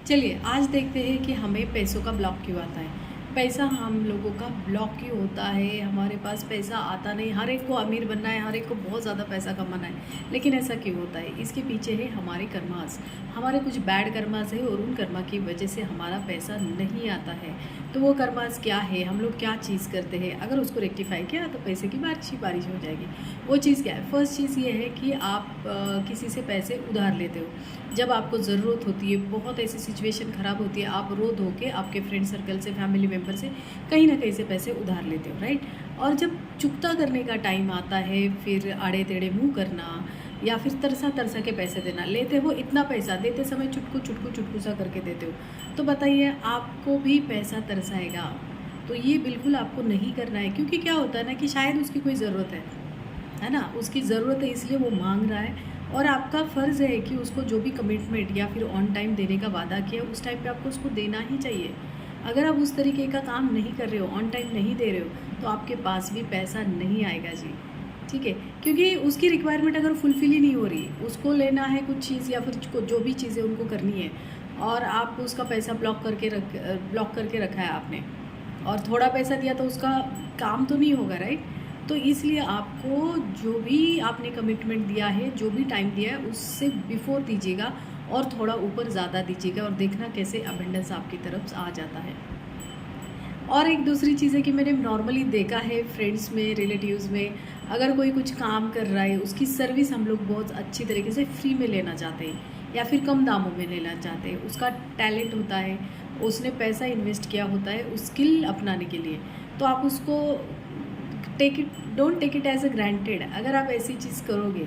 चलिए आज देखते हैं कि हमें पैसों का ब्लॉक क्यों आता है। पैसा हम लोगों का ब्लॉक क्यों होता है, हमारे पास पैसा आता नहीं। हर एक को अमीर बनना है, हर एक को बहुत ज़्यादा पैसा कमाना है, लेकिन ऐसा क्यों होता है? इसके पीछे है हमारे कर्मास, हमारे कुछ बैड कर्मास है और उन कर्मा की वजह से हमारा पैसा नहीं आता है। तो वो कर्मास क्या है, हम लोग क्या चीज़ करते हैं, अगर उसको रेक्टिफाई किया तो पैसे की बारिश ही बारिश हो जाएगी। वो चीज़ क्या है? फर्स्ट चीज़ ये है कि आप किसी से पैसे उधार लेते हो जब आपको ज़रूरत होती है। बहुत ऐसी सिचुएशन ख़राब होती है, आप रो धो के आपके फ्रेंड सर्कल से, फैमिली मेम्बर से कहीं ना कहीं से पैसे उधार लेते हो, राइट। और जब चुकता करने का टाइम आता है, फिर आड़े टेढ़े मुँह करना या फिर तरसा तरसा के पैसे देना। लेते हो इतना पैसा, देते समय चुटकू चुटकू चुटकू सा करके देते हो, तो बताइए आपको भी पैसा तरसाएगा। तो ये बिल्कुल आपको नहीं करना है, क्योंकि क्या होता है ना कि शायद उसकी कोई ज़रूरत है ना, उसकी ज़रूरत है इसलिए वो मांग रहा है। और आपका फ़र्ज़ है कि उसको जो भी कमिटमेंट या फिर ऑन टाइम देने का वादा किया, उस टाइम पे आपको उसको देना ही चाहिए। अगर आप उस तरीके का काम नहीं कर रहे हो, ऑन टाइम नहीं दे रहे हो, तो आपके पास भी पैसा नहीं आएगा जी, ठीक है। क्योंकि उसकी रिक्वायरमेंट अगर फुलफ़िल ही नहीं हो रही, उसको लेना है कुछ चीज़ या फिर जो भी चीज़ें उनको करनी है, और आप उसका पैसा ब्लॉक करके रखा है आपने, और थोड़ा पैसा दिया तो उसका काम तो नहीं होगा, राइट। तो इसलिए आपको जो भी आपने कमिटमेंट दिया है, जो भी टाइम दिया है, उससे बिफोर दीजिएगा और थोड़ा ऊपर ज़्यादा दीजिएगा, और देखना कैसे अबेंडेंस आपकी तरफ आ जाता है। और एक दूसरी चीज़ है कि मैंने नॉर्मली देखा है फ्रेंड्स में, रिलेटिव्स में, अगर कोई कुछ काम कर रहा है, उसकी सर्विस हम लोग बहुत अच्छी तरीके से फ्री में लेना चाहते हैं या फिर कम दामों में लेना चाहते हैं। उसका टैलेंट होता है, उसने पैसा इन्वेस्ट किया होता है उस स्किल अपनाने के लिए, तो आप उसको don't take it as a granted. अगर आप ऐसी चीज़ करोगे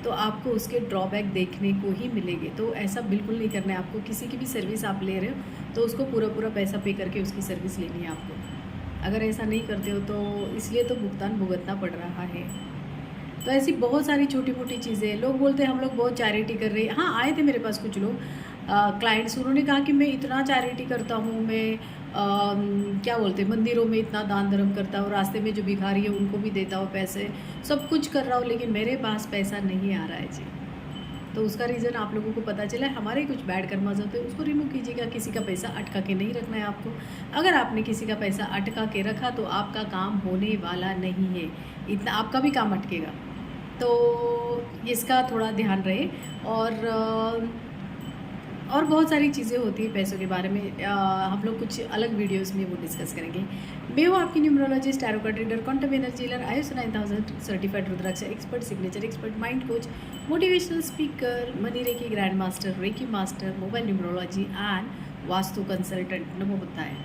तो आपको उसके ड्रॉबैक देखने को ही मिलेंगे। तो ऐसा बिल्कुल नहीं करना है आपको। किसी की भी सर्विस आप ले रहे हो तो उसको पूरा पूरा पैसा पे करके उसकी सर्विस लेनी है आपको। अगर ऐसा नहीं करते हो तो इसलिए तो भुगतान भुगतना पड़ रहा है। तो ऐसी बहुत सारी छोटी मोटी चीज़ें, लोग बोलते हैं हम लोग बहुत चैरिटी कर रहे हैं। हाँ, आए थे मेरे पास कुछ लोग क्लाइंट्स, उन्होंने कहा कि मैं इतना चैरिटी करता हूँ, मैं क्या बोलते हैं, मंदिरों में इतना दान धर्म करता हूँ, रास्ते में जो भिखारी है उनको भी देता हूँ पैसे, सब कुछ कर रहा हूँ, लेकिन मेरे पास पैसा नहीं आ रहा है जी। तो उसका रीज़न आप लोगों को पता चला है, हमारे कुछ बैड कर्मास होते हैं, उसको रिमूव कीजिएगा। किसी का पैसा अटका के नहीं रखना है आपको। अगर आपने किसी का पैसा अटका के रखा तो आपका काम होने वाला नहीं है, इतना आपका भी काम अटकेगा। तो इसका थोड़ा ध्यान रहे। और बहुत सारी चीज़ें होती हैं पैसों के बारे में, हम लोग कुछ अलग वीडियोस में वो डिस्कस करेंगे। मैं हूँ आपकी numerologist, tarot card reader, quantum energy healer, ISO 9000 certified rudraksha expert, signature expert, mind coach, motivational speaker, money reiki grand master, reiki master, mobile numerology and vastu consultant. नमो बुद्धाय।